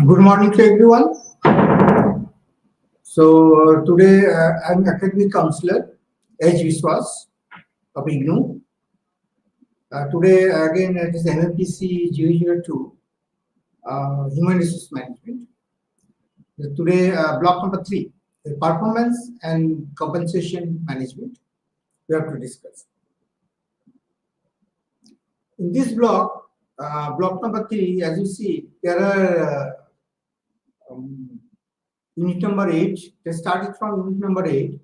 Good morning to everyone. So today I'm academic counselor H. Viswas of IGNOU. Today again it is MMPC 002 Human Resource Management. Today block number 3, performance and compensation management, we have to discuss. In this block, block number 3, as you see, there are unit number 8. They started from unit number 8,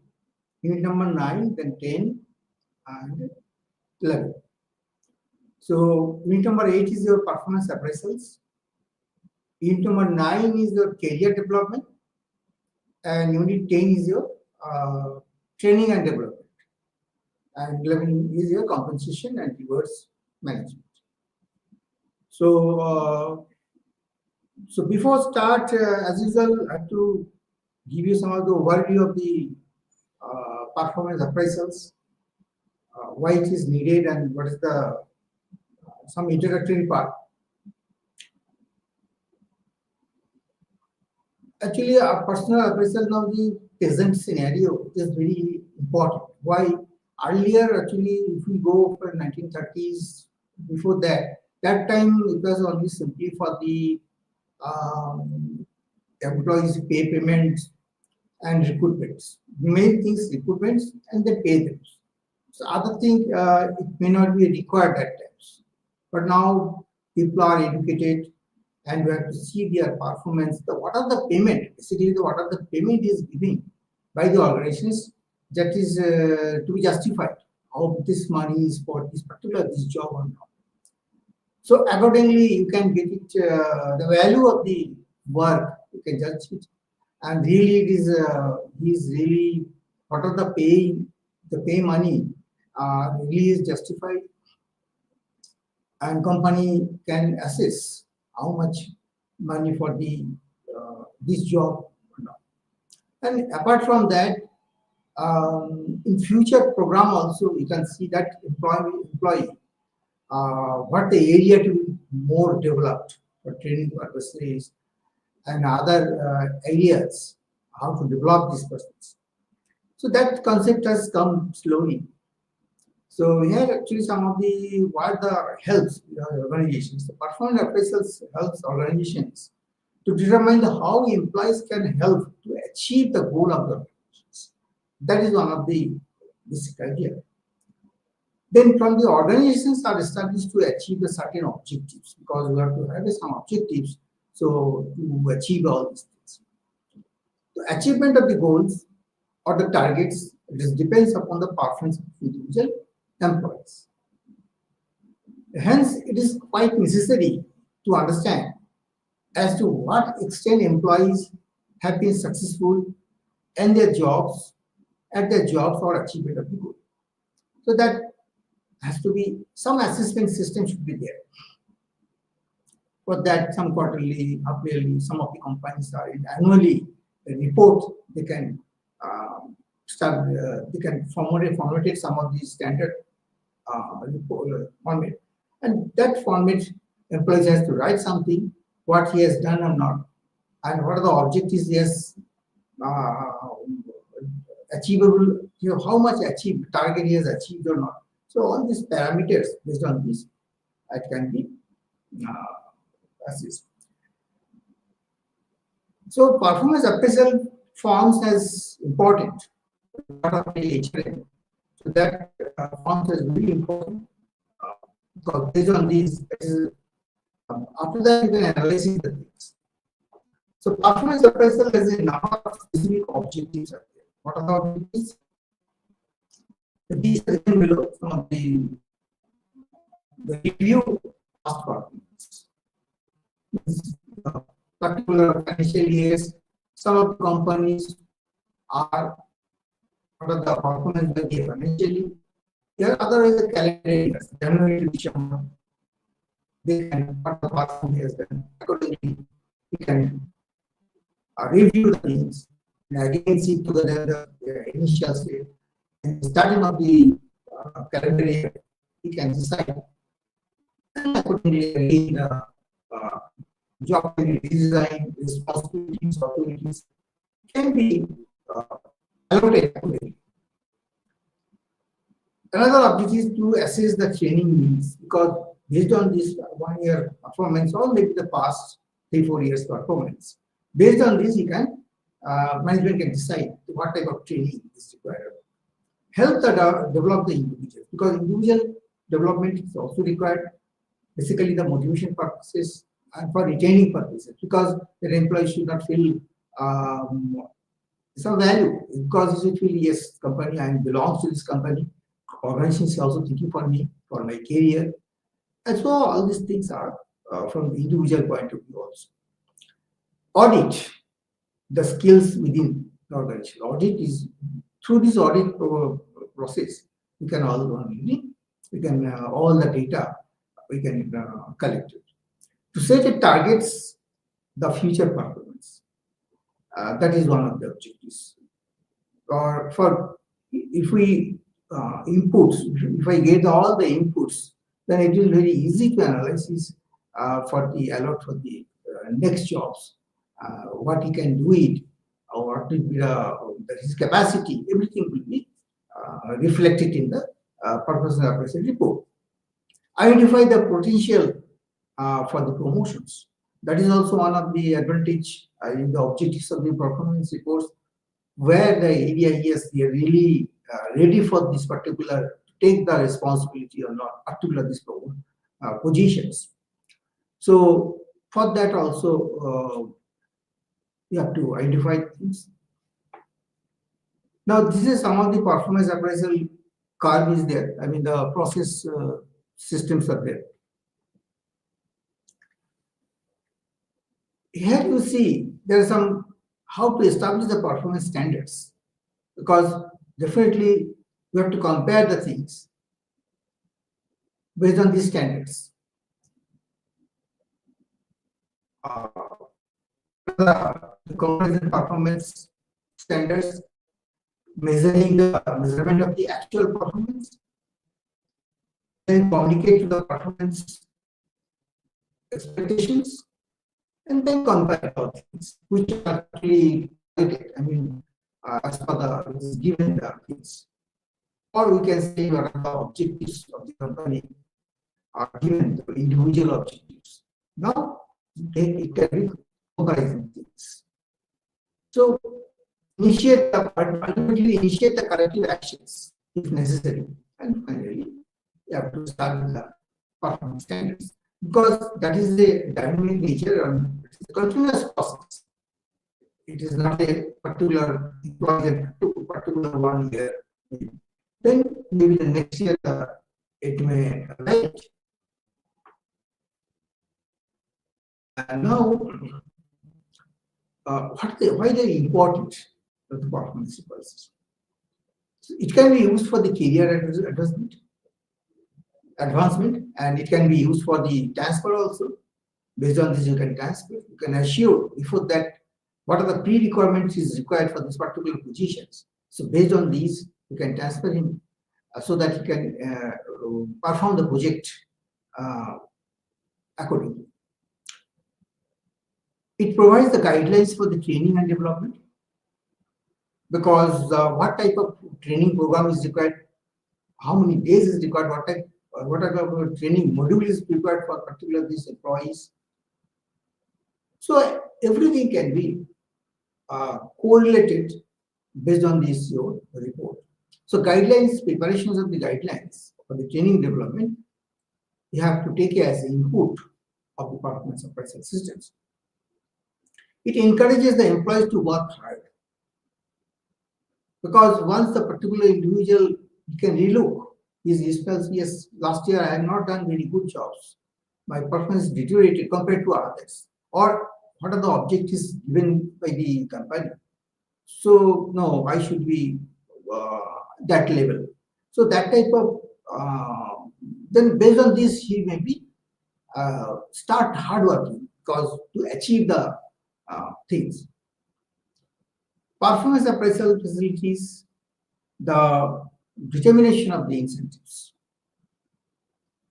unit number 9, then 10, and 11. So unit number 8 is your performance appraisals. Unit number 9 is your career development, and unit 10 is your training and development, and 11 is your compensation and rewards management. So before start, as usual, I have to give you some of the overview of the performance appraisals, why it is needed, and what is the some introductory part. Actually, a personal appraisal now the present scenario is very important. Why? Earlier, actually, if we go for 1930s, before that time it was only simply for the employees pay payments and recruitments. Main things recruitments and they pay them. So other thing it may not be required at times. But now people are educated and we have to see their performance. What are the payment? Basically, what are the payment is giving by the organizations that is to be justified. How this money is for this particular job or not. So accordingly, you can get it the value of the work. You can judge it, and really it is really what are the pay money really is justified, and company can assess how much money for the this job or not. And apart from that, in future program also you can see that employee what the area to be more developed for training purposes and other areas, how to develop these persons. So that concept has come slowly. So here actually some of the what the helps organizations, the performance appraisals helps organizations to determine how employees can help to achieve the goal of the organizations. That is one of the basic idea. Then from the organizations are established to achieve the certain objectives, because we have to have some objectives so to achieve all these things. The achievement of the goals or the targets, it depends upon the performance of individual employees. Hence, it is quite necessary to understand as to what extent employees have been successful in their jobs, at their jobs or achievement of the goal. So that has to be some assessment system should be there. For that, some quarterly, half-yearly, some of the companies are in annually report. They can start. They can format some of these standard report format, and that format employees has to write something what he has done or not, and what are the objectives he has achievable. How much achieved target he has achieved or not. So all these parameters, based on this, it can be assessed. So performance appraisal forms as important part of the HRM. So that forms is really important because based on these, after that you can analyze the things. So performance appraisal has a number of specific objectives. What are the objectives? These are below some of the review past performance. Particular financial years, some of the companies are what are the performance by the financially. There are other calendar years, January to December. They can what the performance has done. Accordingly, you can review the things and again see together the initial state. Starting of the calendar year, you can decide and accordingly again job can be redesigned, responsibilities, authorities can be uh, allocated accordingly. Another objective is to assess the training needs, because based on this 1 year performance or maybe the past 3-4 years performance, based on this you can management can decide what type of training is required. Help develop the individual, because individual development is also required, basically the motivation purposes and for retaining purposes, because the employee should not feel some value, because he should feel, yes, company, I belongs to this company, organization is also thinking for me, for my career. And so all these things are from the individual point of view also. Audit the skills within the organization. Audit is, through this audit process, we can all all the data we can collect it. To set a targets the future performance. That is one of the objectives. Or for if we inputs, if I get all the inputs, then it is very easy to analyze this for the alert for the next jobs, what he can do it, or what will be his capacity. Everything will be reflected in the purpose and appraisal report. Identify the potential for the promotions. That is also one of the advantage in the objectives of the performance reports, where the area, yes, they are really ready for this particular, take the responsibility or not, particular this positions. So for that also you have to identify things. Now this is some of the performance appraisal curve is there. I mean the process systems are there. Here you see there are some how to establish the performance standards, because definitely we have to compare the things based on these standards. The comparison performance standards, measuring the measurement of the actual performance, then communicate to the performance expectations, and then compare all things which are actually, I mean, as per the given things. Or we can say what are the objectives of the company are given, the individual objectives. Now it can be comparison things. So ultimately initiate the corrective actions if necessary, and finally you have to start with the performance standards, because that is the dynamic nature and it is a continuous process. It is not a particular project to particular 1 year. Then maybe the next year it may align. And now, why they are important for the performance purposes? So it can be used for the career advancement, and it can be used for the transfer also. Based on this, you can transfer. You can assure before that what are the pre-requirements is required for this particular positions. So based on these, you can transfer him so that he can perform the project accordingly. It provides the guidelines for the training and development, because what type of training program is required, how many days is required, what type of training module is required for particular these employees. So everything can be correlated based on this your report. So guidelines, preparations of the guidelines for the training development, you have to take it as input of the performance appraisal systems. It encourages the employees to work hard, because once the particular individual can relook his spells, yes, last year I have not done very good jobs, my performance deteriorated compared to others, or what are the objectives given by the company. So no, I should be that level. So that type of then based on this he may be start hard working, because to achieve the things. Performance appraisal facilities the determination of the incentives,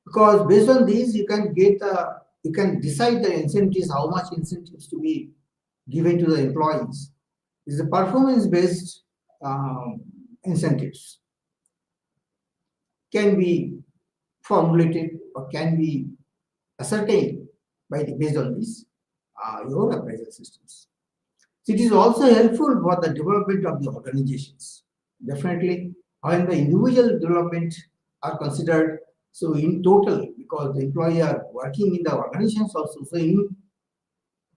because based on these you can get the you can decide the incentives, how much incentives to be given to the employees. Is the performance-based incentives can be formulated or can be ascertained based on these your appraisal systems. So it is also helpful for the development of the organizations. Definitely, when the individual development are considered, so in total, because the employee are working in the organizations also, so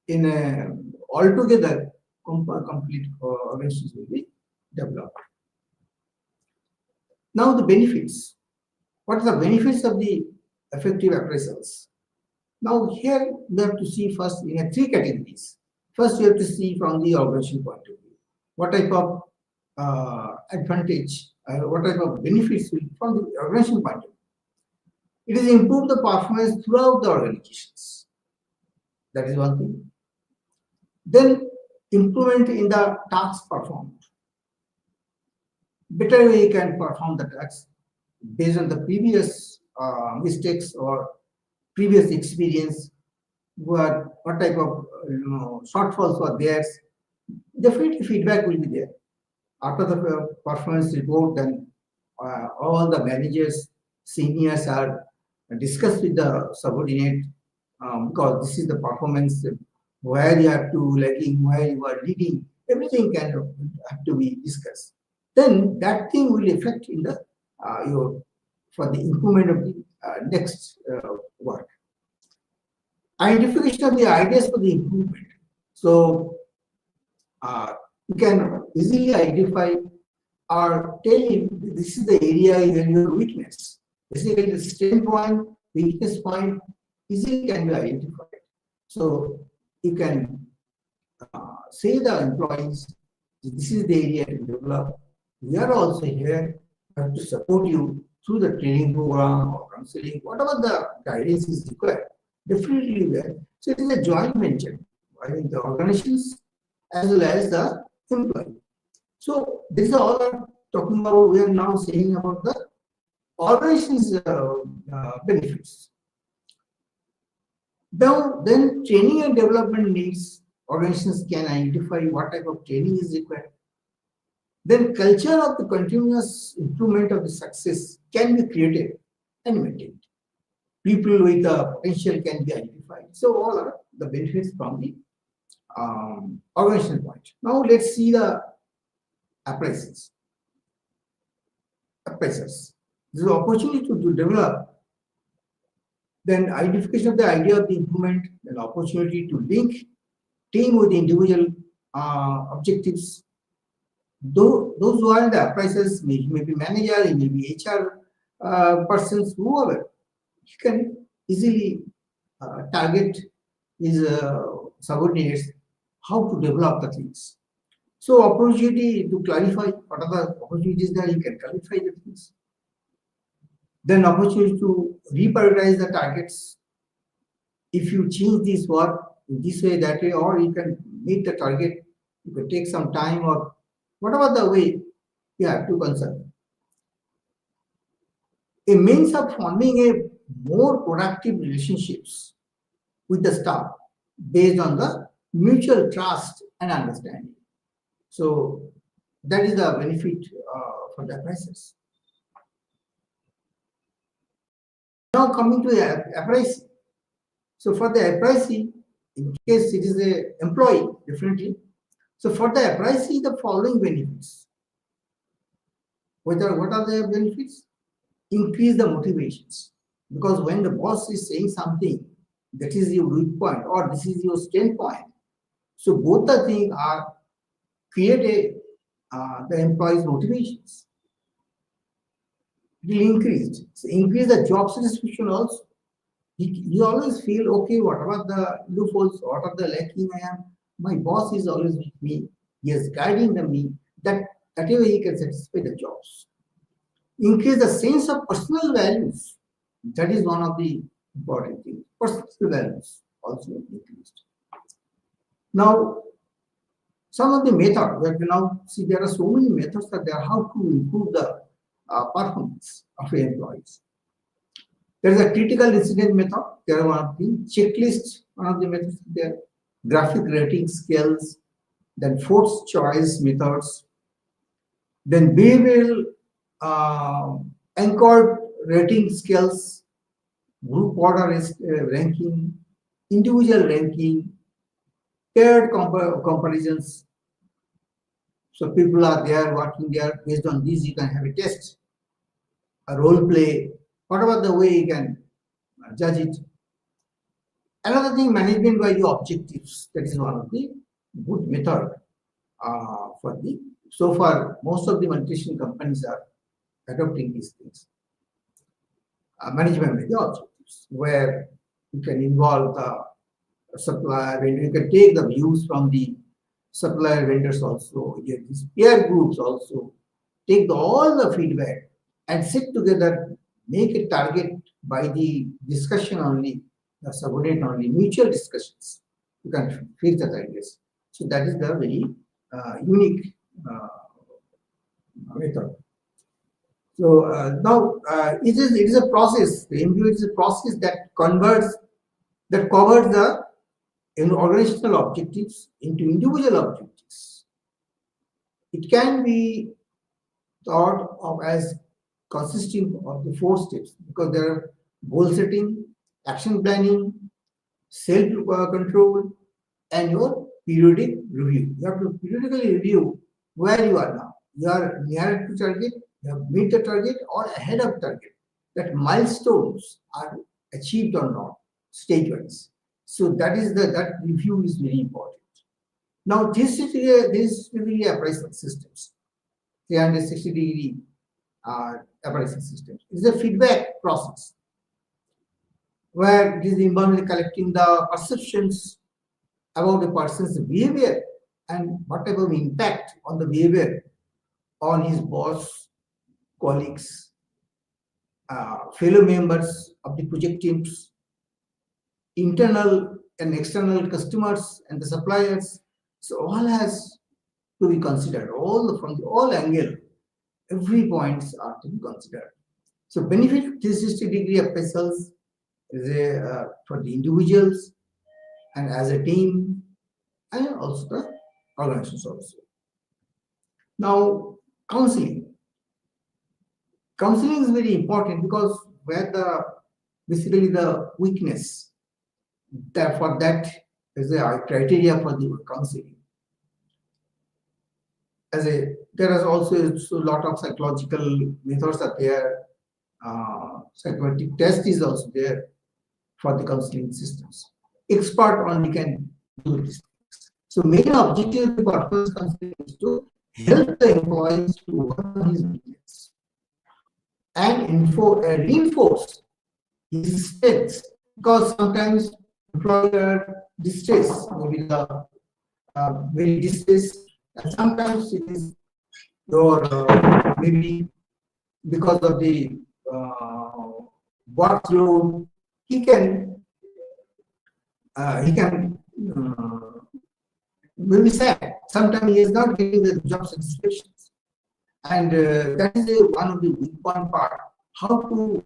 in altogether, complete organizations will be developed. Now the benefits. What are the benefits of the effective appraisals? Now here we have to see first in three categories. First, you have to see from the organization point of view. What type of advantage, what type of benefits from the organization point of view. It is improve the performance throughout the organizations. That is one thing. Then improvement in the tasks performed. Better way you can perform the tasks based on the previous mistakes or previous experience, what type of shortfalls were there. Definitely feedback will be there. After the performance report, then all the managers, seniors are discussed with the subordinate because this is the performance, where you have to lagging, where you are leading, everything can have to be discussed. Then that thing will affect in the for the improvement of the next work. Identification of the ideas for the improvement. So you can easily identify or tell him this is the area where your weakness. Basically, the strength point, weakness point easily can be identified. So you can say the employees, this is the area to develop. We are also here to support you through the training program or counseling, whatever the guidance is required. Definitely there. So it is a joint venture by the organizations as well as the employee. So this is all I'm talking about. We are now saying about the organizations benefits. Now, then training and development needs. Organizations can identify what type of training is required. Then culture of the continuous improvement of the success can be created and maintained. People with the potential can be identified. So all are the benefits from the organizational point. Now let's see the appraisals. Appraisers. This is an opportunity to develop. Then identification of the idea of the improvement, an opportunity to link team with individual objectives. Those who are the appraisers may be manager, it may be HR persons, whoever, he can easily target his subordinates how to develop the things. So opportunity to clarify what are the opportunities there, you can clarify the things. Then opportunity to reprioritize the targets. If you change this work in this way, that way, or you can meet the target, you can take some time or whatever the way you have to consider. A means of forming a more productive relationships with the staff based on the mutual trust and understanding. So that is the benefit for the appraisers. Now coming to the appraisee. So for the appraisee, in case it is an employee, definitely. So for the appraisee, the following benefits. What are the benefits? Increase the motivations. Because when the boss is saying something, that is your weak point or this is your strength point. So both the things are create the employee's motivations. It will increase. So increase the job satisfaction also. You always feel, okay, whatever the loopholes, what are the lacking I am, my boss is always with me. He is guiding me. That way he can satisfy the jobs. Increase the sense of personal values. That is one of the important things. Personal values also increased. Now, some of the methods that we now see, there are so many methods that there how to improve the performance of employees. There is a critical incident method. There are one of the checklist, one of the methods there, graphic rating scales, then forced choice methods, then behavioral anchored rating scales, group order ranking, individual ranking, paired comparisons. So people are there working there. Based on this, you can have a test, a role play, whatever the way you can judge it. Another thing, management by the objectives. That is one of the good method for the. So far, most of the multinational companies are adopting these things. Management by the objectives, where you can involve the supplier, and you can take the views from the supplier vendors also, these peer groups also, take all the feedback and sit together, make a target by the discussion only, the subordinate only, mutual discussions. You can feel that ideas. So that is the very unique method. So now it is a process. The MBA is a process that covers the organizational objectives into individual objectives. It can be thought of as consisting of the 4 steps, because there are goal setting, action planning, self control, and your periodic review. You have to periodically review where you are now. You are near to target, you have met the target or ahead of target. That milestones are achieved or not, stage-wise. So that review is very important. Now this is really appraisal systems, 360-degree appraisal systems. It's a feedback process where it is involved in collecting the perceptions about a person's behavior and whatever impact on the behavior on his boss, colleagues, fellow members of the project teams, internal and external customers and the suppliers. So all has to be considered, from all angle, every points are to be considered. So benefit of 360-degree appraisals is for the individuals and as a team, and also the organizations also. Now counseling. Counseling is very important, because where basically the weakness, for that is a criteria for the counseling. There is also a lot of psychological methods are there. Psychometric test is also there for the counseling systems. Expert only can do this. So main objective of the purpose counseling is to help the employees to work on his weakness and reinforce his strengths, because sometimes employer distress, maybe the very distress, and sometimes it is your maybe because of the workload, he can maybe sad. Sometimes he is not getting the job satisfactions, and that is one of the weak point part. How to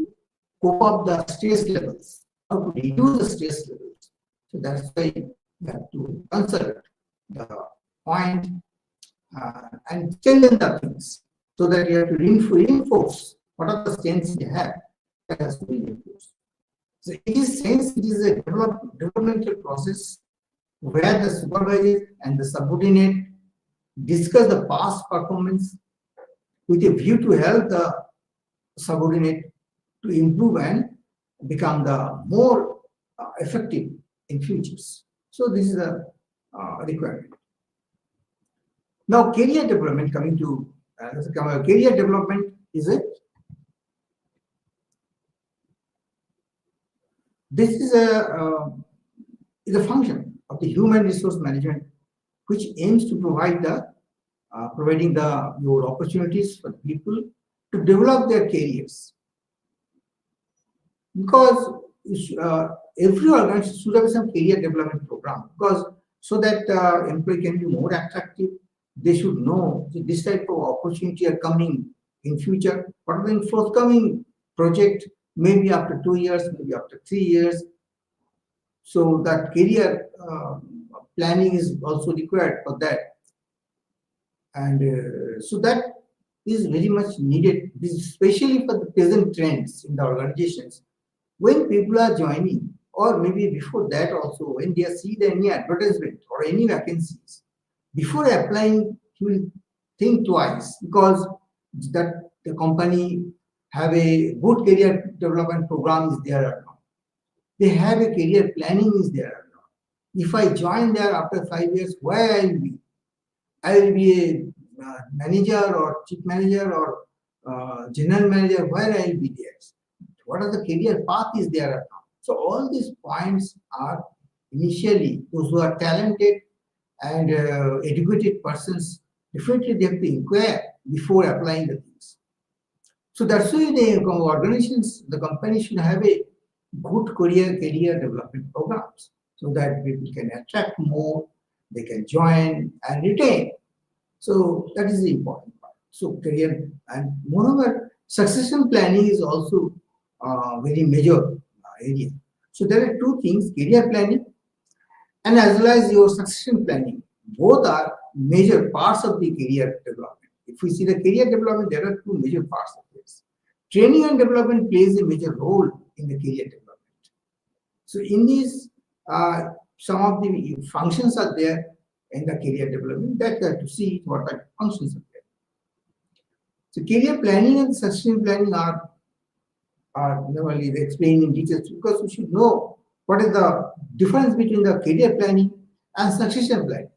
cope up the stress levels, how to reduce the stress levels. So that's why you have to consider the point and challenge the things, so that you have to reinforce what are the strengths you have. That has to be reinforced. So it is a developmental process where the supervisor and the subordinate discuss the past performance with a view to help the subordinate to improve and become the more effective in futures. So this is a requirement. Now career development, coming to career development is a function of the human resource management, which aims to provide providing your opportunities for people to develop their careers. Because every organization should have some career development program, because so that employee can be more attractive. They should know that this type of opportunity are coming in future. What are the forthcoming project maybe after 2 years, maybe after 3 years. So that career planning is also required for that. And so that is very much needed, especially for the present trends in the organizations. When people are joining, or maybe before that also, when they see any advertisement or any vacancies, before applying, he will think twice, because that the company have a good career development program is there or not. They have a career planning is there or not. If I join there after 5 years, where I will be? I will be a manager or chief manager or general manager, where I will be there? What are the career path is there or not? So all these points are initially those who are talented and educated persons, definitely they have to inquire before applying the things. So that's why the organizations, the company should have a good career development programs, so that people can attract more, they can join and retain. So that is the important part. So career, and moreover, succession planning is also very major area. So there are two things: career planning and as well as your succession planning. Both are major parts of the career development. If we see the career development, there are two major parts of this. Training and development plays a major role in the career development. So in these, some of the functions are there in the career development that you have to see what type of functions are there. So career planning and succession planning are normally explained in details, because we should know what is the difference between the career planning and succession planning.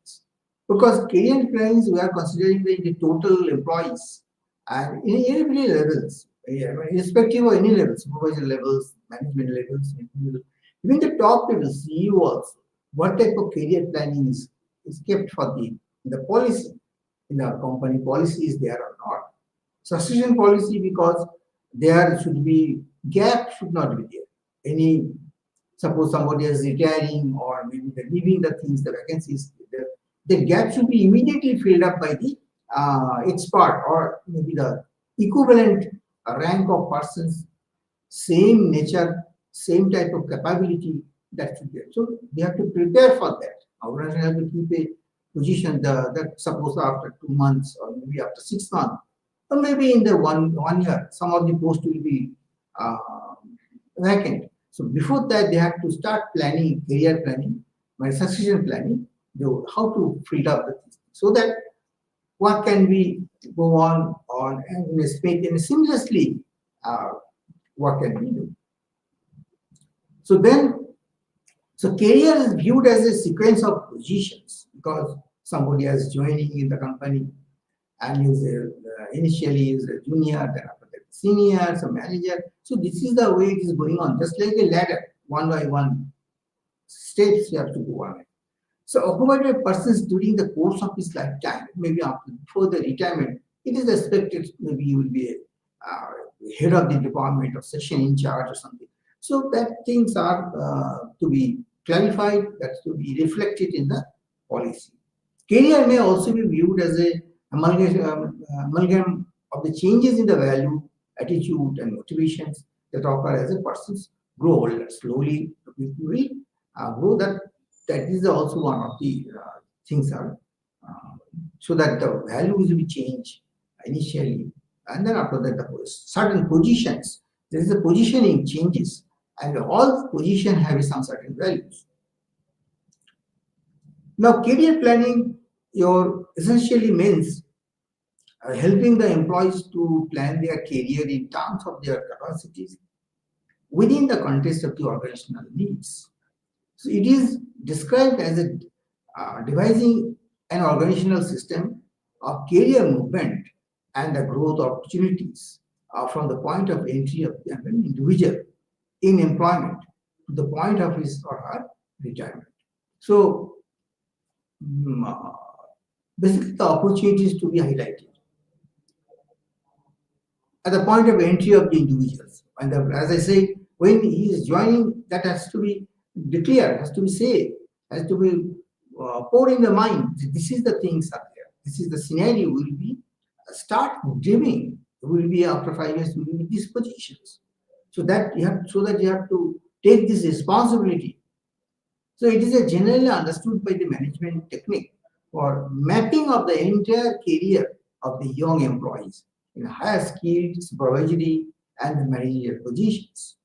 Because career plannings, we are considering the total employees and in every levels, irrespective of any levels, supervisor levels, management levels, even the top levels, CEO also, what type of career planning is kept for the policy, in the company policy is there or not. Succession policy, because there should be gap, should not be there. Suppose somebody is retiring or maybe they're leaving the things, the vacancies, the gap should be immediately filled up by the expert or maybe the equivalent rank of persons, same nature, same type of capability, that should be there. So we have to prepare for that. Organization has to keep a position that suppose after 2 months or maybe after 6 months or maybe in the one year, some of the posts will be vacant. So before that, they have to start planning, career planning, my succession planning, how to fill up the things, so that what can we go on and make seamlessly, what can we do. So career is viewed as a sequence of positions, because somebody is joining in the company and is initially is a junior, then after that senior, some manager. So this is the way it is going on, just like a ladder, one by one steps you have to go on. So accommodated persons during the course of his lifetime, maybe before the retirement, it is expected maybe you will be a head of the department or section in charge or something. So that things are to be clarified, that's to be reflected in the policy. Career may also be viewed as a amalgam of the changes in the value, attitude, and motivations that occur as a person's grow older. Slowly, we will grow that. That is also one of the things are so that the values will change initially, and then after that, the certain positions, there is a positioning changes, and all positions have some certain values. Now, career planning essentially means helping the employees to plan their career in terms of their capacities within the context of the organizational needs. So it is described as a devising an organizational system of career movement and the growth opportunities from the point of entry of the individual in employment to the point of his or her retirement. So basically the opportunities to be highlighted at the point of entry of the individuals. And as I said, when he is joining, that has to be declared, has to be said, has to be poured in the mind. This is the things are there. This is the scenario. Will be start dreaming. Will be after 5 years. Will be these positions. So that you have to take this responsibility. So it is a generally understood by the management technique for mapping of the entire career of the young employees in higher skilled supervisory and managerial positions.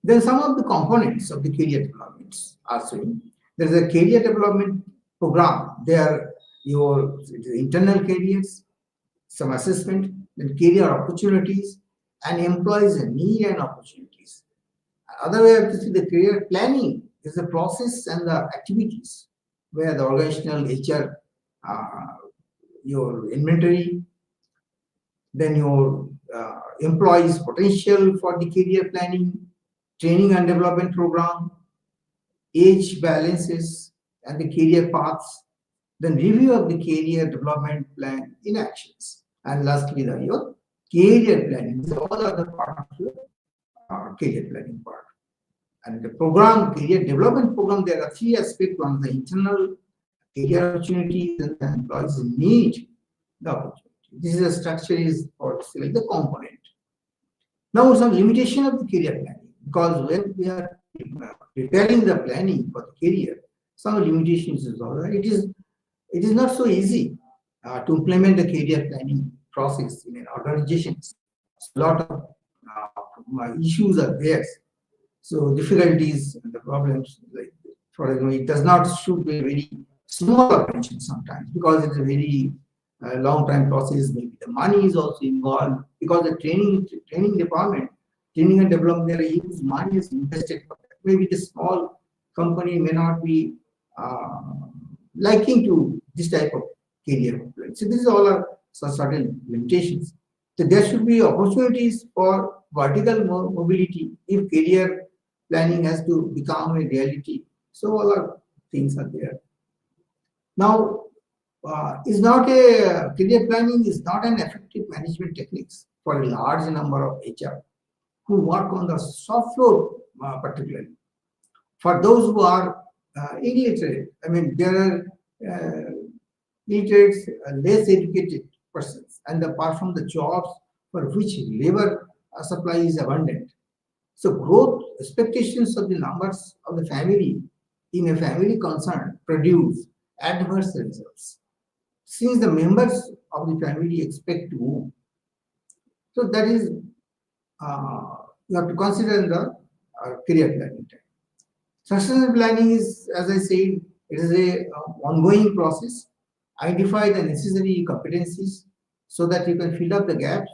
Then some of the components of the career developments are showing. There is a career development program. There are your internal careers, some assessment, then career opportunities, and employees' need and opportunities. Other way to see the career planning is the process and the activities where the organizational HR, your inventory, then your employees' potential for the career planning, training and development program, age balances, and the career paths, then review of the career development plan in actions, and lastly, your career planning. These all are the part of your career planning part. And the program, career development program, there are three aspects. One, the internal career opportunities, and the employees need the opportunity. This is a structure is or select the component. Now, some limitation of the career planning, because when we are preparing the planning for the career, some limitations is all right. It is not so easy to implement the career planning process in organizations. A lot of issues are there. So difficulties and the problems, like for example, it does not should be a very small organization sometimes because it's a very long time process. Maybe the money is also involved because the training department, training and development, there are huge money is invested for that. Maybe the small company may not be liking to this type of career plan. So these all are certain limitations. So there should be opportunities for vertical mobility if career planning has to become a reality. So all our things are there. Now, is not a career planning is not an effective management techniques for a large number of HR who work on the soft floor particularly. For those who are illiterate, I mean there are illiterate, less educated persons, and apart from the jobs for which labor supply is abundant. So growth expectations of the numbers of the family in a family concern produce adverse results, since the members of the family expect to move. So that is you have to consider in the career planning time. Succession planning is, as I said, it is a ongoing process. Identify the necessary competencies so that you can fill up the gaps,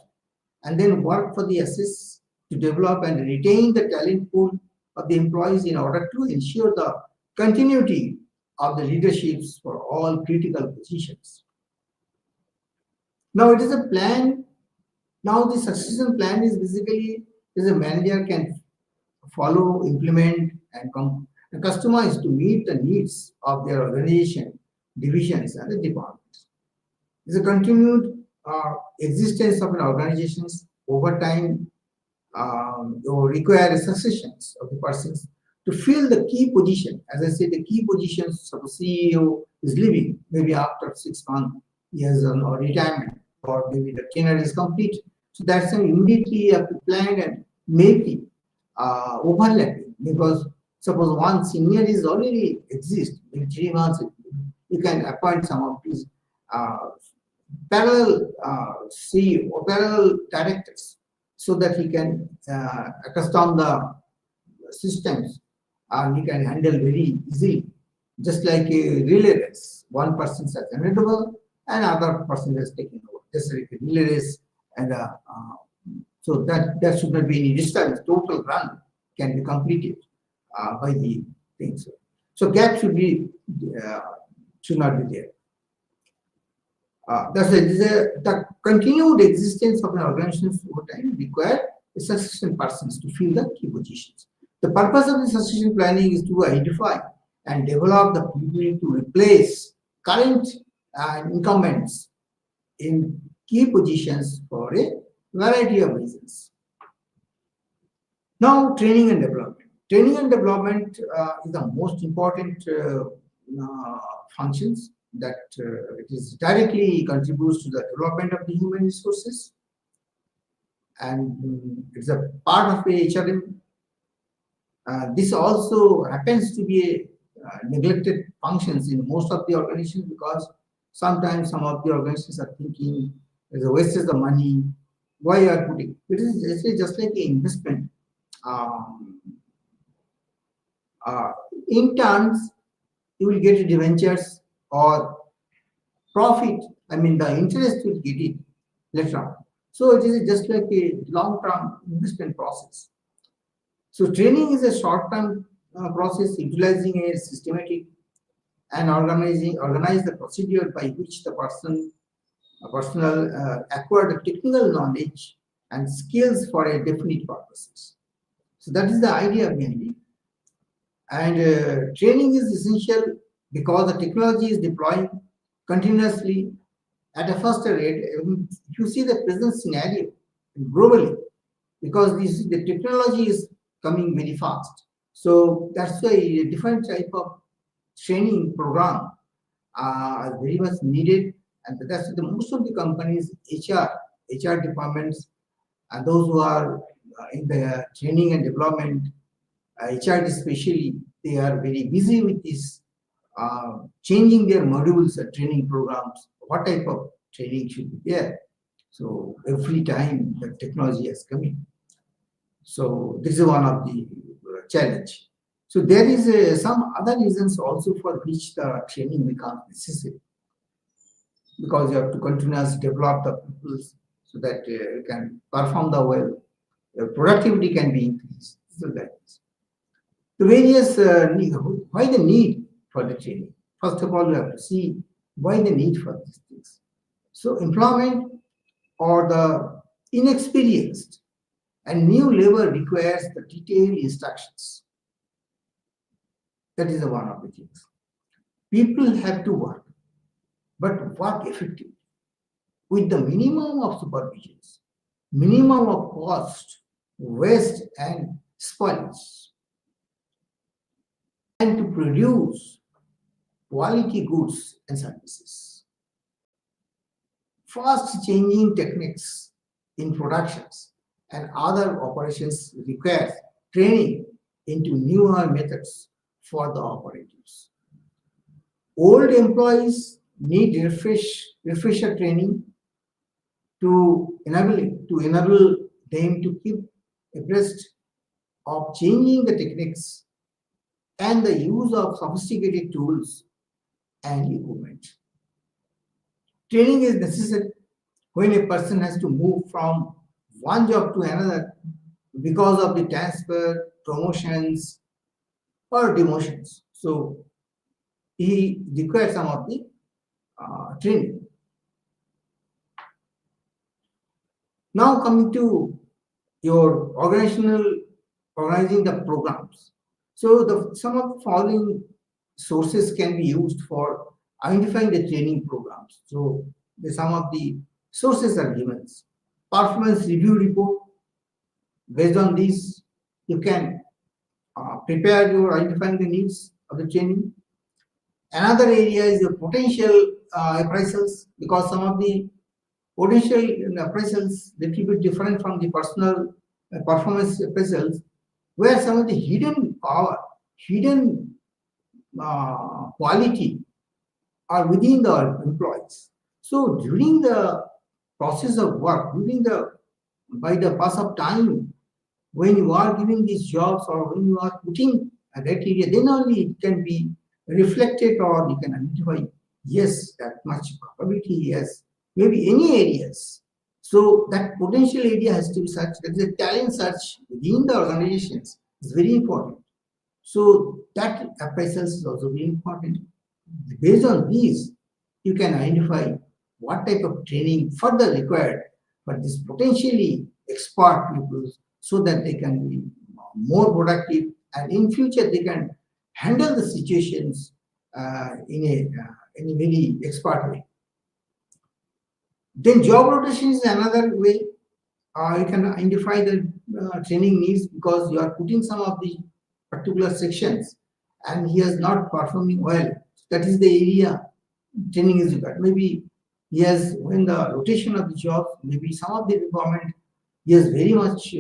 and then work for the assess to develop and retain the talent pool of the employees in order to ensure the continuity of the leaderships for all critical positions. Now it is a plan. Now the succession plan is basically is a manager can follow, implement, and customize to meet the needs of their organization, divisions, and the departments. It's a continued existence of an organizations over time or require successions of the persons to fill the key position. As I said, the key positions, suppose CEO is leaving maybe after 6 months, years or retirement, or maybe the tenure is complete. So that's an immediately you have to plan and maybe overlapping, because suppose one senior is already exist in 3 months, you can appoint some of these parallel CEO or parallel directors so that he can accustom the systems and he can handle very easily, just like a relay race. One person has unreadable and other person has taken over, just like a relay race, and so that should not be any distance. Total run can be completed by the things. So gap should not be there. That's the continued existence of an organization over time require succession persons to fill the key positions. The purpose of the succession planning is to identify and develop the people to replace current incumbents in key positions for a variety of reasons. Now, training and development. Training and development is the most important functions that it is directly contributes to the development of the human resources. and it's a part of a HRM. This also happens to be a neglected functions in most of the organizations, because sometimes some of the organizations are thinking it's a waste of the money. Why you are putting? It is just like an investment. Um, in turns, you will get debentures or profit. I mean, the interest will get it later on. So it is just like a long-term investment process. So training is a short-term process utilizing a systematic and organize the procedure by which the personal acquired technical knowledge and skills for a definite purposes. So that is the idea mainly. And training is essential because the technology is deploying continuously at a faster rate. If you see the present scenario globally, because the technology is coming very fast. So that's why a different type of training program are very much needed, and that's the most of the companies, HR departments, and those who are in the training and development, HR especially, they are very busy with this, changing their modules and training programs. What type of training should be there? So every time the technology has come in. So this is one of the challenge. So there is some other reasons also for which the training becomes necessary, because you have to continuously develop the people so that you can perform the well, productivity can be increased. So that is the various why the need for the training. First of all, you have to see why the need for these things. So employment or the inexperienced and new labor requires the detailed instructions. That is one of the things. People have to work, but work effectively with the minimum of supervisions, minimum of cost, waste, and spoilage, and to produce quality goods and services. Fast changing techniques in productions and other operations requires training into newer methods for the operatives. Old employees need refresher training to enable them to keep abreast of changing the techniques and the use of sophisticated tools and equipment. Training is necessary when a person has to move from one job to another because of the transfer, promotions, or demotions. So he requires some of the training. Now coming to your organizing the programs. So some of the following sources can be used for identifying the training programs. So some of the sources are given. Performance review report. Based on this, you can prepare your identifying the needs of the training. Another area is the potential appraisals, because some of the potential appraisals little bit different from the personal performance appraisals, where some of the hidden power, hidden quality are within the employees. So during the process of work, by the pass of time, when you are giving these jobs or when you are putting that area, then only it can be reflected, or you can identify, yes, that much capability, yes, maybe any areas. So that potential area has to be such, that the talent search within the organizations is very important. So that appraisals is also very important. Based on these, you can identify what type of training further required for these potentially expert people, so that they can be more productive, and in future they can handle the situations in a very expert way. Then job rotation is another way. You can identify the training needs, because you are putting some of the particular sections and he is not performing well. That is the area training is required. Maybe he has, when the rotation of the job, maybe some of the department he is very much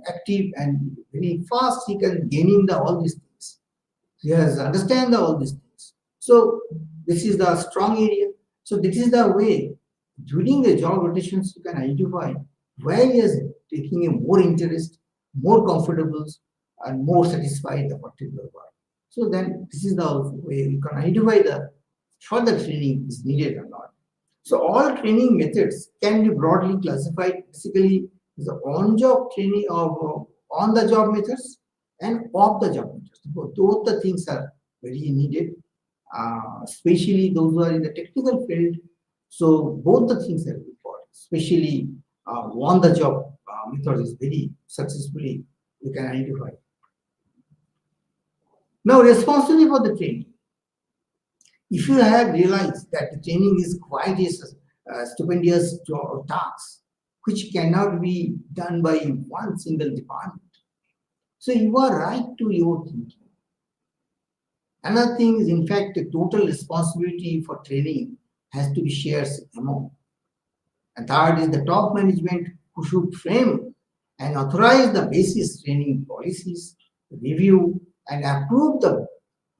active and very fast. He can gaining the all these things. He has understand all these things. So this is the strong area. So this is the way during the job rotations you can identify where he is taking a more interest, more comfortable, and more satisfied the particular work. So then this is the way you can identify the further training is needed or not. So all training methods can be broadly classified basically as on-job training of on-the-job methods and off-the-job methods. Both the things are very needed, especially those who are in the technical field. So both the things are important, especially on-the-job method is very successfully you can identify. Now, responsibility for the training. If you have realized that the training is quite a stupendous task, which cannot be done by one single department, so you are right to your thinking. Another thing is, in fact, the total responsibility for training has to be shared among. And third is the top management who should frame and authorize the basis training policies, review and approve the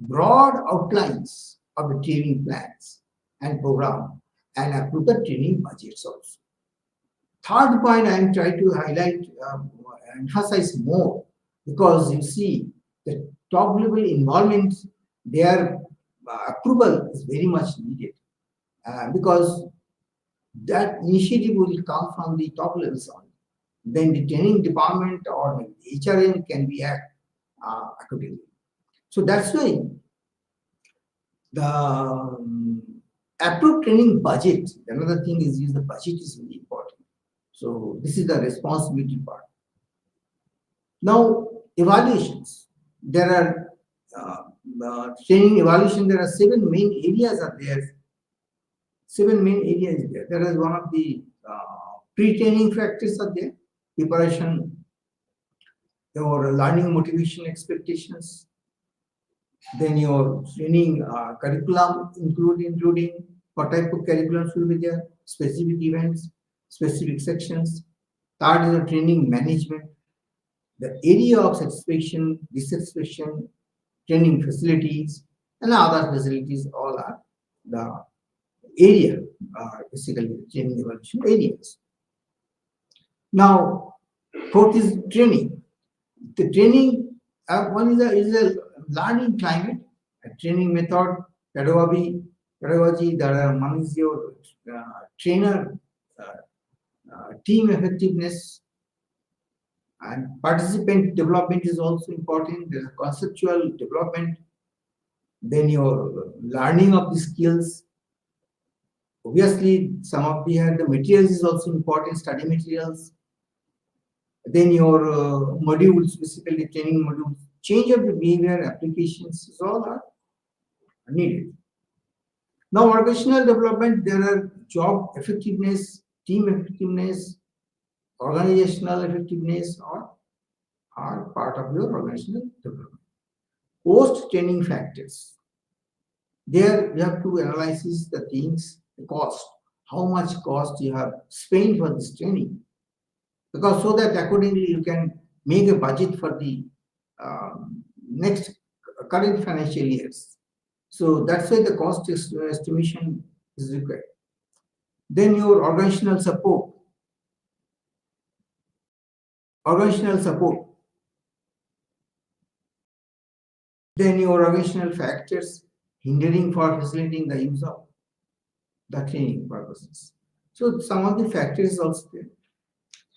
broad outlines of the training plans and program and approve the training budgets also. Third point I am trying to highlight, emphasize more, because you see the top level involvement, their approval is very much needed, because that initiative will come from the top levels on. Then the training department or the HRM can be accordingly. So that's why the approved training budget, another thing is the budget is very important. So this is the responsibility part. Now, evaluations. There are training evaluation, there are 7 main areas are there. 7 main areas there. There is one of the pre-training factors are there. Preparation, your learning motivation expectations, then your training curriculum including what type of curriculum should be there, specific events, specific sections. Third is the training management, the area of satisfaction, dissatisfaction, training facilities, and other facilities all are the area, basically training evaluation areas. Now, fourth is training. The training, one is a learning climate, a training method, pedagogy. One is your trainer, team effectiveness, and participant development is also important. There is conceptual development. Then your learning of the skills. Obviously, some of the materials is also important, study materials. Then your modules, basically training modules, change of the behavior, applications, is all are needed. Now, organizational development, there are job effectiveness, team effectiveness, organizational effectiveness are part of your organizational development. Post-training factors. There you have to analyze the things, the cost, how much cost you have spent for this training. Because so that accordingly you can make a budget for the next current financial years. So that's why the cost estimation is required. Then your organizational support. Then your organizational factors hindering for facilitating the use of the training purposes. So some of the factors is also there.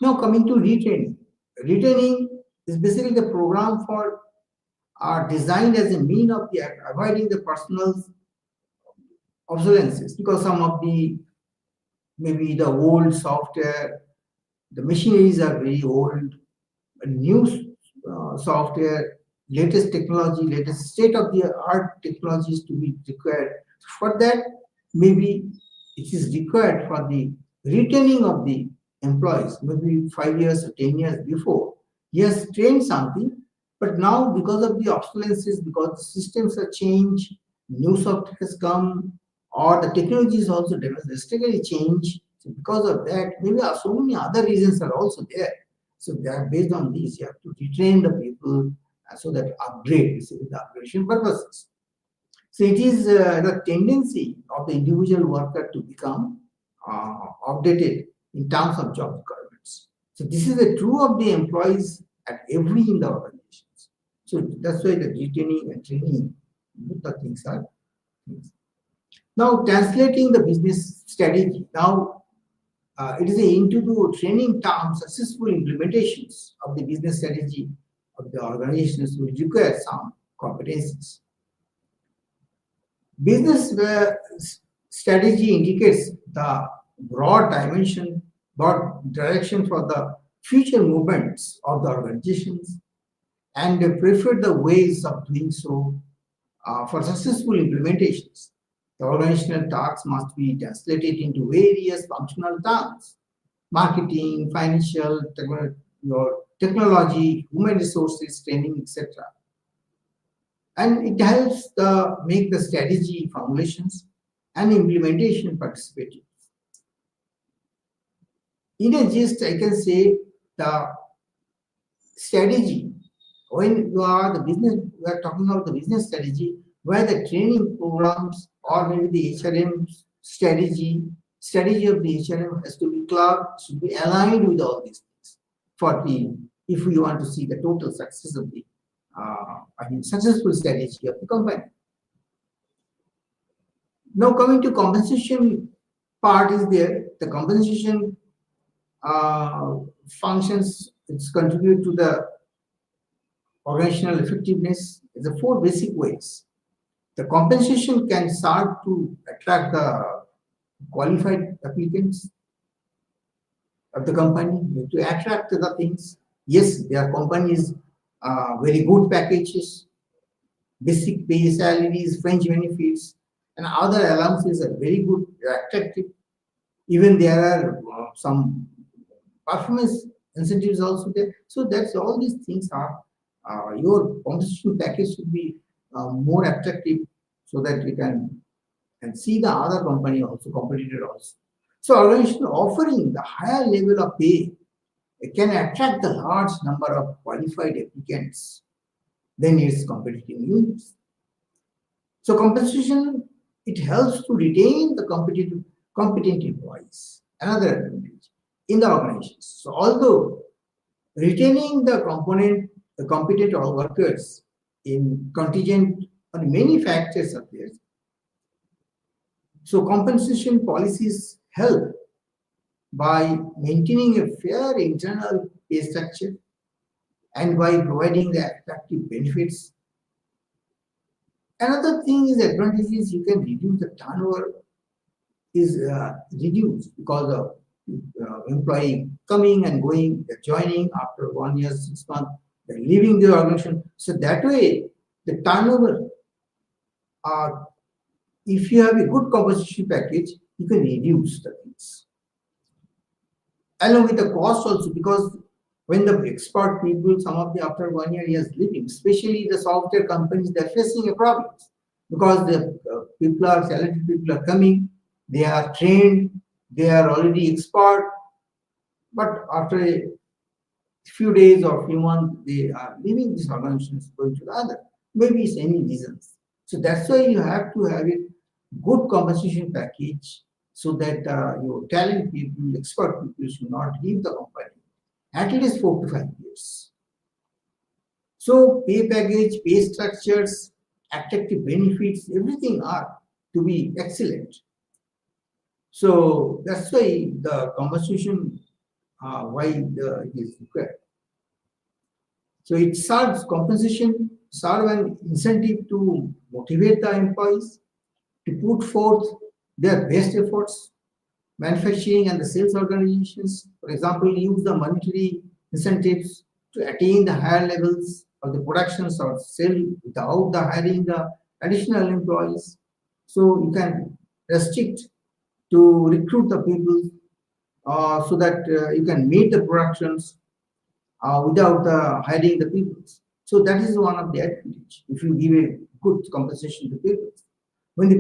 Now coming to retraining. Retraining is basically the program for designed as a mean of avoiding the personal obsolescence, because some of the maybe the old software, the machineries are very old, new software, latest technology, latest state-of-the-art technologies to be required. For that, maybe it is required for the retaining of the employees, maybe 5 years or 10 years before. He has trained something, but now because of the obsolescence, because the systems are changed, new software has come, or the technology is also drastically changed, So because of that, maybe so many other reasons are also there. So that based on these, you have to retrain the people so that upgrade, the upgradation purposes. So it is the tendency of the individual worker to become outdated in terms of job requirements. So this is the true of the employees at every in the organizations. So that's why the retaining and training, both the things are things. Now translating the business strategy. Now it is into the training terms, successful implementations of the business strategy of the organizations will require some competencies. Business strategy indicates the broad dimension, broad direction for the future movements of the organizations and prefer the ways of doing so for successful implementations. The organizational tasks must be translated into various functional terms: marketing, financial, technology, human resources, training, etc. And it helps make the strategy formulations and implementation participative. In a gist, I can say the strategy, when you are the business, we are talking about the business strategy, where the training programs or maybe the HRM strategy of the HRM has to be should be aligned with all these things for the, if we want to see the total success of the successful strategy of the company. Now coming to compensation part is there. The compensation functions, it's contribute to the organizational effectiveness. There are 4 basic ways. The compensation can start to attract the qualified applicants of the company, to attract the things. Yes, there are companies, very good packages, basic pay salaries, fringe benefits, and other allowances are very good, attractive. Even there are some performance incentives also there. So that's all these things are, your compensation package should be more attractive so that you can and see the other company also, competitor also. So organization offering the higher level of pay, it can attract the large number of qualified applicants than its competitive units. So compensation, it helps to retain the competent employees, another advantage in the organizations. So although retaining the competent workers in contingent on many factors of theirs, so compensation policies help by maintaining a fair internal pay structure and by providing the attractive benefits. Another thing is advantages, you can reduce the turnover is reduced because of employee coming and going, they're joining after 1 year, 6 months, they're leaving the organization. So that way, the turnover, if you have a good compensation package, you can reduce the things. Along with the cost also, because when the expert people, some of the after 1 year he is leaving, especially the software companies, they're facing a problem because the talented people are coming, they are trained, they are already expert, but after a few days or few months, they are leaving this organization, going to the other. Maybe it's any reasons. So that's why you have to have a good compensation package so that your talented people, expert people should not leave the company at least 4 to 5 years. So pay package, pay structures, attractive benefits, everything are to be excellent. So that's why the compensation, it is required. So it serves compensation, serve an incentive to motivate the employees to put forth their best efforts. Manufacturing and the sales organizations, for example, use the monetary incentives to attain the higher levels of the productions or sale without the hiring the additional employees. So you can restrict to recruit the people so that you can meet the productions without hiring the people. So that is one of the advantage if you give a good compensation to people. When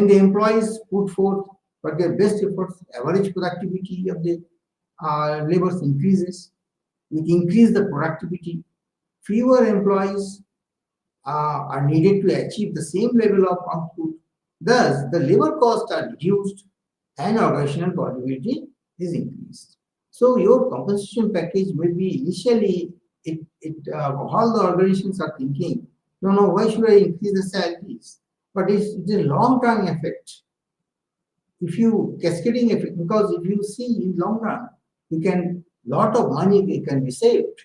the employees put forth but their best efforts, average productivity of the labor increases. With increase the productivity, fewer employees are needed to achieve the same level of output. Thus, the labor costs are reduced and organizational productivity is increased. So your compensation package may be initially all the organizations are thinking, no, why should I increase the salaries? But it's a long-term effect. If you cascading effect, because if you see in long run, you can lot of money can be saved.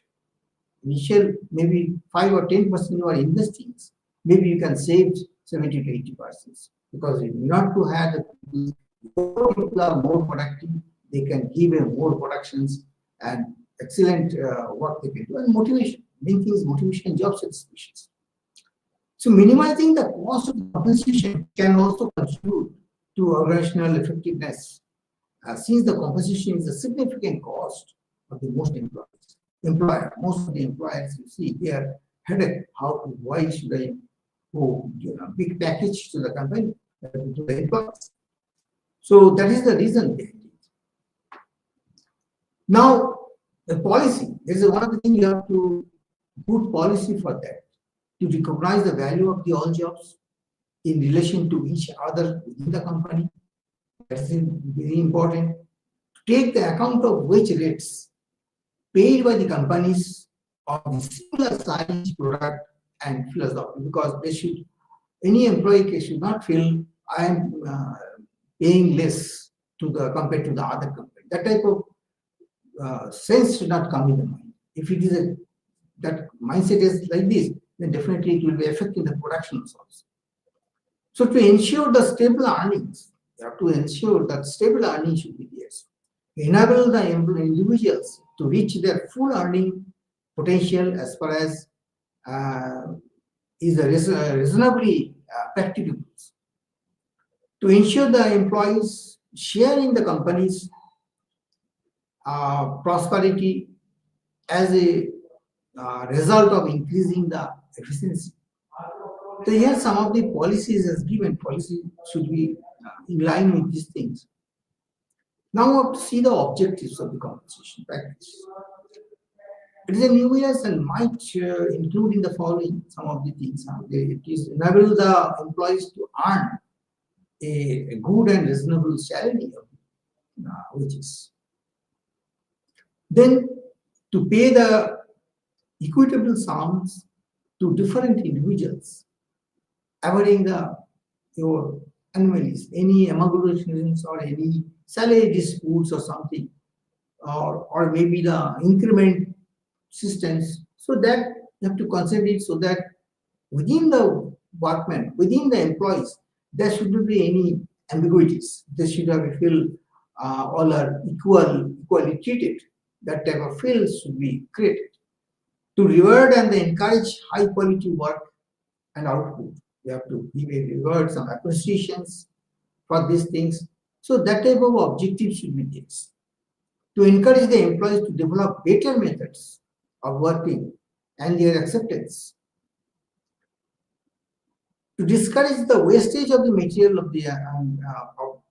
Initial maybe 5 or 10% you are investing, maybe you can save 70 to 80% because you not to have the people are more productive, they can give more productions and excellent work they can do, and motivation. Main thing is motivation, job satisfaction. So minimizing the cost of compensation can also contribute to organizational effectiveness, since the compensation is a significant cost of the most employer. Most of the employers you see here headache why should I go big package to the company to the employees. So that is the reason behind it. Now the policy, there is one of the things you have to put policy for that, to recognize the value of the all jobs in relation to each other within the company. That is very important. To take the account of wage rates paid by the companies of the similar size product and philosophy, because they should, any employee should not feel I am paying less to the compared to the other company. That type of sense should not come in the mind. If it is that mindset is like this, then definitely it will be affecting the production also. So to ensure the stable earnings, you have to ensure that stable earnings should be there. Enable the individuals to reach their full earning potential as far as is reasonably practicable. To ensure the employees share in the company's prosperity as a result of increasing the efficiency. So here some of the policies as given, policy should be in line with these things. Now we have to see the objectives of the compensation package. It is a numerous and might include in the following some of the things. It is enable the employees to earn a good and reasonable salary of wages. Then to pay the equitable sums to different individuals, avoiding your anomalies, any amalgamations or any salary disputes or something, or maybe the increment systems, so that you have to consider it so that within the workmen, within the employees, there shouldn't be any ambiguities. They should have feel all are equally treated. That type of fields should be created. To reward and encourage high quality work and output, we have to give a reward, some appreciations for these things. So that type of objective should be there. To encourage the employees to develop better methods of working and their acceptance. To discourage the wastage of the material of the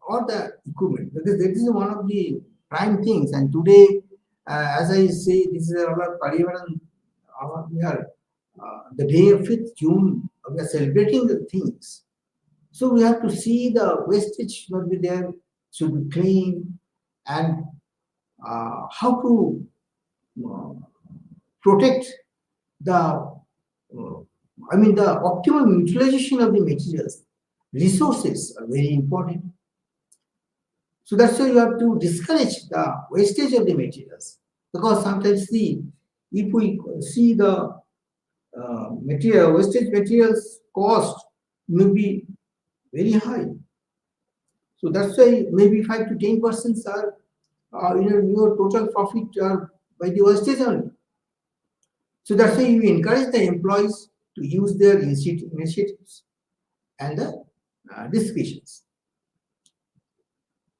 or the equipment, because that is one of the prime things. And today, as I say, this is our Parivaran. We are the day of 5th June. We are celebrating the things. So we have to see the wastage should be there, should be clean, and how to protect the the optimum utilization of the materials. Resources are very important. So that's why you have to discourage the wastage of the materials, because sometimes if we see the wastage materials cost may be very high. So that's why maybe 5 to 10% are your total profit are by the wastage only. So that's why you encourage the employees to use their initiatives and the discussions,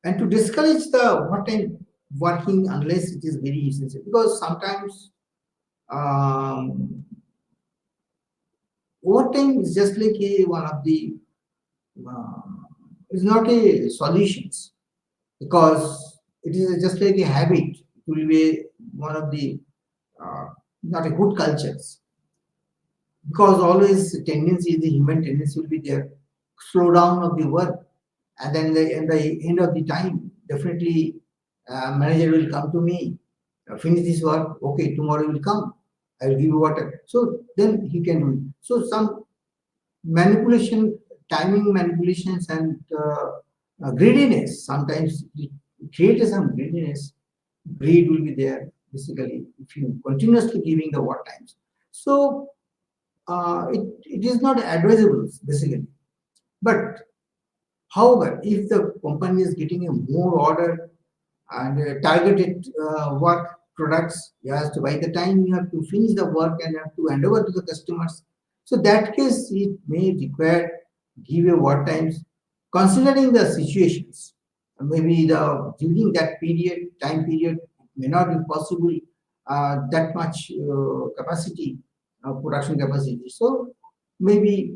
and to discourage the overtime working unless it is very essential, because sometimes overtime is just like one of the is not a solutions. because it is just like a habit. It will be one of the not a good cultures, because always tendency, the human tendency will be there, slow down of the work, and then the end of the time, definitely manager will come to me, finish this work, okay, tomorrow will come, I will give you water. So then he can do it. So some manipulation, timing manipulations, and greediness, sometimes it creates some greediness, greed will be there basically if you continuously giving the work times. So it is not advisable basically. But however, if the company is getting a more order and targeted work products, you have to, by the time you have to finish the work and have to hand over to the customers. So that case, it may require give a work times, considering the situations. Maybe the during that period, time period, it may not be possible that much capacity, production capacity. So maybe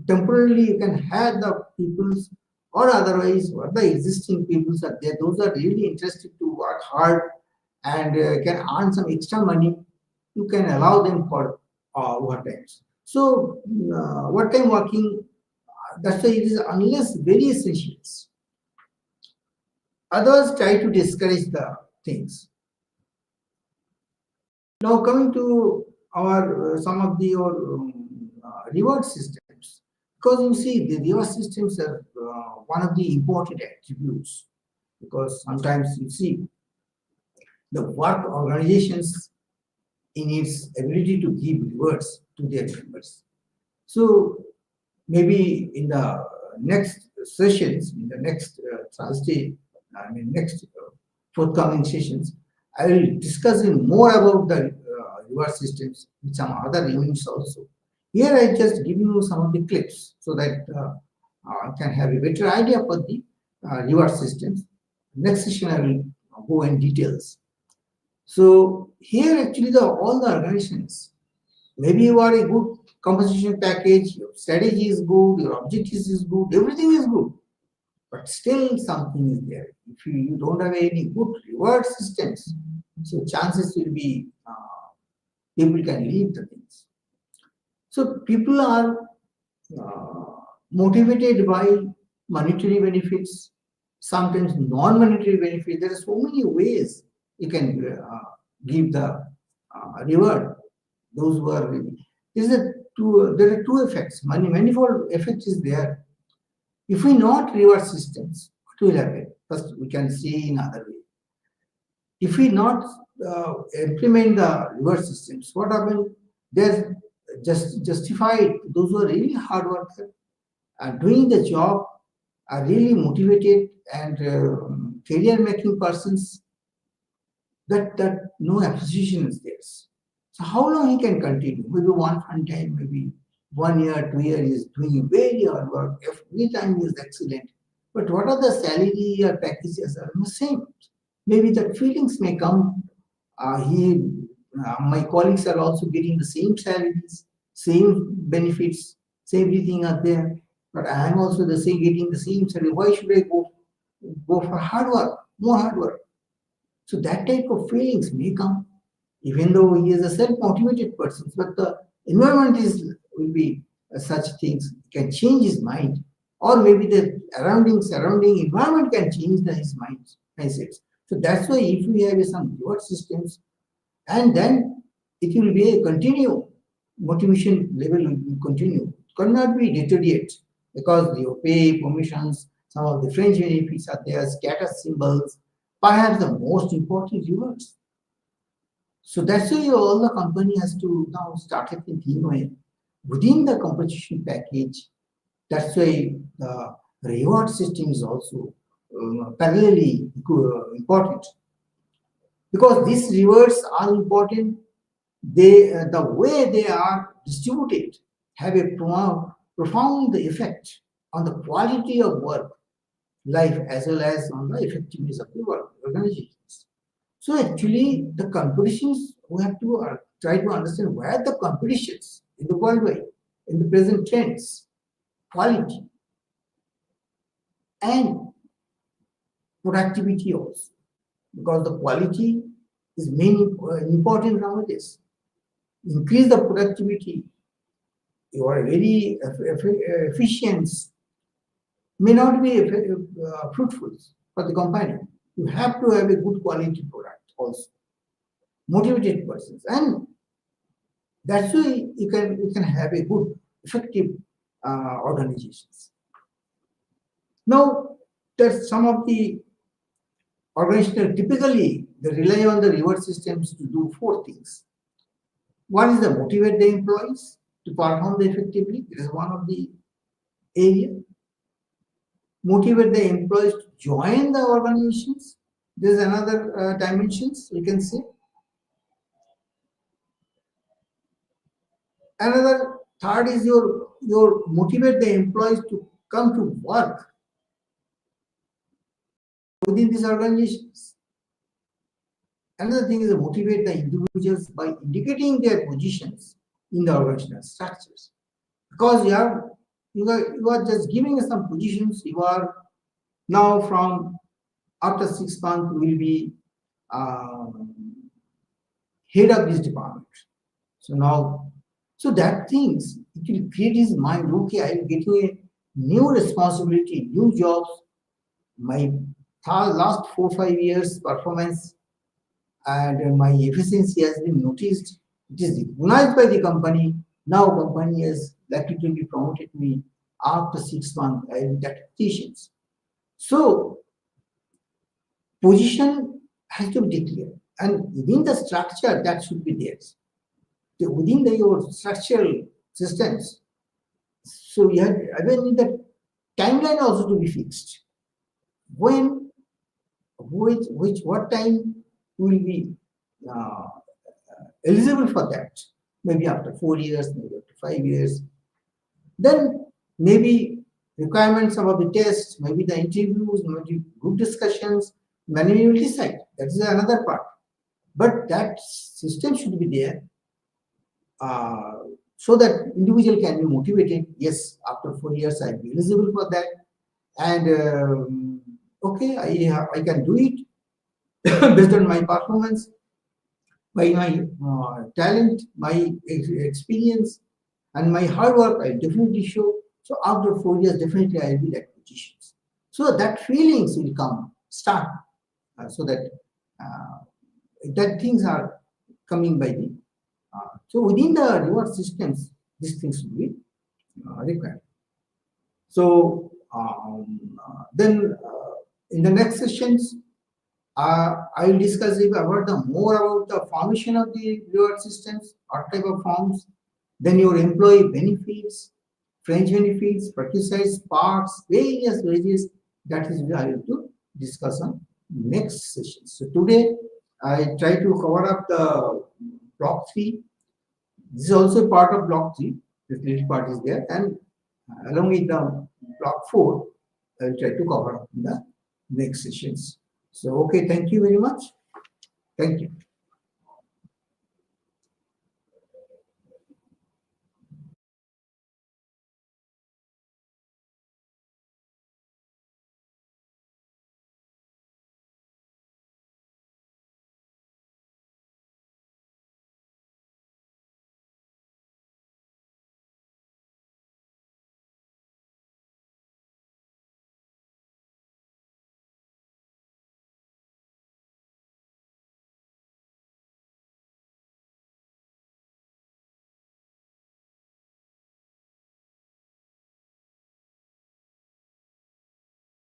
temporarily you can have the peoples, or otherwise what the existing peoples are there, those are really interested to work hard and can earn some extra money, you can allow them for overtimes. So what time working, that's why it is unless very essentials, others try to discourage the things. Now coming to our some of the reward systems, because you see the reward systems are one of the important attributes, because sometimes you see the work organizations in its ability to give rewards to their members. So maybe in the next sessions, in the next Thursday, next forthcoming sessions, I will discuss in more about the reward systems with some other units also. Here I just give you some of the clips so that I can have a better idea for the reward systems. Next session I will go in details. So here actually all the organizations, maybe you are a good compensation package, your strategy is good, your objectives is good, everything is good, but still something is there. If you don't have any good reward systems, so chances will be people can leave the things. So people are motivated by monetary benefits, sometimes non-monetary benefits. There are so many ways you can give the reward. Those who are there are two effects. Manifold effect is there. If we not reward systems, what will happen? First, we can see in other way. If we not implement the reward systems, what happens? They're just justified. Those who are really hard workers are doing the job, are really motivated and career-making persons. That no appreciation is there. So how long he can continue? Maybe one time, maybe 1 year, 2 years, is doing very hard work. Every time he is excellent. But what are the salary or packages are the same? Maybe the feelings may come. My colleagues are also getting the same salaries, same benefits, same everything are there. But I am also getting the same salary. Why should I go for hard work, more hard work? So that type of feelings may come, even though he is a self-motivated person. But the environment will be such things can change his mind, or maybe the surrounding environment can change his mindsets. So that's why if we have some reward systems, and then it will be a continue motivation level will continue. It cannot be deteriorate, because your pay, promotions, some of the fringe benefits are there, status symbols, perhaps the most important rewards. So that's why all the company has to now start thinking within the compensation package. That's why the reward system is also parallelly important, because these rewards are important. The way they are distributed have a profound effect on the quality of work life as well as on the effectiveness of the work organizations. So actually, the competitions, we have to try to understand where the competitions in the worldwide, in the present trends, quality, and productivity also, because the quality is main important nowadays. Increase the productivity, you are very efficient, may not be fruitful for the company. You have to have a good quality product also, motivated persons, and that's why you can have a good, effective organizations. Now, there's some of the organizations typically they rely on the reward systems to do 4 things. One is to motivate the employees to perform effectively. It is one of the area. Motivate the employees to join the organizations. There is another dimensions we can see. Another third is your motivate the employees to come to work within these organizations. Another thing is to motivate the individuals by indicating their positions in the organizational structures. Because you are just giving us some positions. You are now from after 6 months will be head of this department. So that things it will create his mind. Okay, I will get a new responsibility, new jobs. My last 4-5 years performance and my efficiency has been noticed. It is recognized by the company. Now company is likely to be promoted me after 6 months. I will get positions. So position has to be declared, and within the structure that should be there. So within your structural systems, so you have even the timeline also to be fixed. When, what time will be eligible for that? Maybe after 4 years, maybe after 5 years. Then maybe requirements about the tests, maybe the interviews, maybe group discussions, management will decide. That is another part. But that system should be there so that individual can be motivated. Yes, after 4 years I will be eligible for that, and okay, I can do it based on my performance, by my talent, my experience, and my hard work. I definitely show. So after 4 years, definitely I will be that positions. So that feelings will start, so that things are coming by the. So within the reward systems, these things will be required. So then in the next sessions, I will discuss more about the formation of the reward systems, what type of forms, then your employee benefits, fringe benefits, perquisites, parts, various wages. That is what I will to discuss on next session. So today I try to cover up the block 3. This is also part of block 3. This little part is there, and along with the block 4, I will try to cover up in the next sessions. So okay, thank you very much. Thank you.